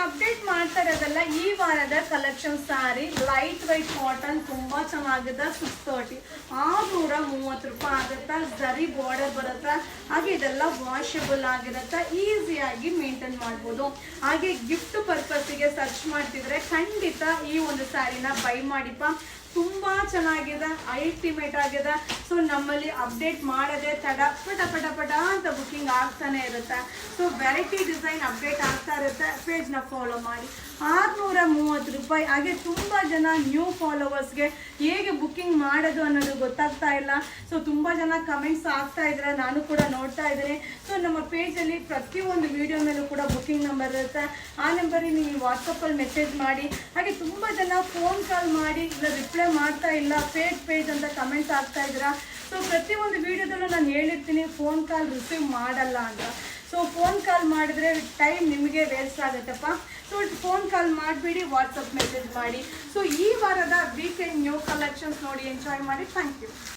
update ಮಾಡ್ತಾ ಇರೋದಲ್ಲ ಈ ವಾರದ ಕಲೆಕ್ಷನ್ ಸಾರಿ ಲೈಟ್ ವೈಟ್ ಕಾಟನ್ ತುಂಬಾ ಚೆನ್ನಾಗಿದೆ 630 630 ಆಗುತ್ತಾ ಜರಿ ಬಾರ್ಡರ್ ಬರುತ್ತಾ ಹಾಗೆ ಇದೆಲ್ಲ ವಾಷಬಲ್ ಆಗಿರುತ್ತೆ ಈಸಿಯಾಗಿ ಮೇಂಟೈನ್ ಮಾಡ್ಬೋದು ಹಾಗೆ ಗಿಫ್ಟ್ ಪರ್ಪಸ್ಗೆ ಸರ್ಚ್ ಮಾಡ್ತಿದ್ರೆ ಖಂಡಿತ ಈ ಒಂದು ಸ್ಯಾರಿನ ಬೈ ಮಾಡಿಪ್ಪ ತುಂಬಾ ಚೆನ್ನಾಗಿದೆ ಅಲ್ಟಿಮೇಟ್ ಆಗಿದೆ ಸೊ ನಮ್ಮಲ್ಲಿ ಅಪ್ಡೇಟ್ ಮಾಡದೆ ತಡ ಪಟ ಪಟ ಪಟ ಅಂತ ಬುಕಿಂಗ್ ಆಗ್ತಾನೆ ಇರುತ್ತೆ ಸೊ ವೆರೈಟಿ ಡಿಸೈನ್ ಅಪ್ಡೇಟ್ ಆಗ್ತಾ ಇರುತ್ತೆ ಪೇಜ್ನ ಫಾಲೋ ಮಾಡಿ 630 ರೂಪಾಯಿ ಹಾಗೆ ತುಂಬ ಜನ ನ್ಯೂ ಫಾಲೋವರ್ಸ್ಗೆ ಹೇಗೆ ಬುಕ್ಕಿಂಗ್ ಮಾಡೋದು ಅನ್ನೋದು ಗೊತ್ತಾಗ್ತಾ ಇಲ್ಲ ಸೊ ತುಂಬ ಜನ ಕಮೆಂಟ್ಸ್ ಆಗ್ತಾ ಇದ್ದಾರೆ ನಾನು ಕೂಡ ನೋಡ್ತಾ ಇದ್ದೀನಿ ಸೊ ನಮ್ಮ ಪೇಜಲ್ಲಿ ಪ್ರತಿಯೊಂದು ವಿಡಿಯೋ ಮೇಲೂ ಕೂಡ ಬುಕ್ಕಿಂಗ್ ನಂಬರ್ ಇರುತ್ತೆ ಆ ನಂಬರಿಗೆ ನೀವು ವಾಟ್ಸಪ್ಪಲ್ಲಿ ಮೆಸೇಜ್ ಮಾಡಿ ಹಾಗೆ ತುಂಬ ಜನ ಫೋನ್ ಕಾಲ್ ಮಾಡಿ ಇಲ್ಲ ರಿಪ್ಲೈ ಮಾಡ್ತಾ ಇಲ್ಲ ಪೇಜ್ ಅಂತ ಕಮೆಂಟ್ಸ್ ಆಗ್ತಾ ಇದ್ದೀರಾ ಸೊ ಪ್ರತಿಯೊಂದು ವಿಡಿಯೋದಲ್ಲೂ ನಾನು ಹೇಳಿರ್ತೀನಿ ಫೋನ್ ಕಾಲ್ ರಿಸೀವ್ ಮಾಡಲ್ಲ ಅಂತ ಸೊ ಫೋನ್ ಕಾಲ್ ಮಾಡಿದ್ರೆ ಟೈಮ್ ನಿಮಗೆ ವೇಸ್ಟ್ ಆಗುತ್ತಪ್ಪ ಸೊ ಫೋನ್ ಕಾಲ್ ಮಾಡಿಬಿಡಿ ವಾಟ್ಸಪ್ ಮೆಸೇಜ್ ಮಾಡಿ ಸೊ ಈ ವಾರದ ವೀಕೆಂಡ್ ನ್ಯೂ ಕಲೆಕ್ಷನ್ಸ್ ನೋಡಿ ಎಂಜಾಯ್ ಮಾಡಿ ಥ್ಯಾಂಕ್ ಯು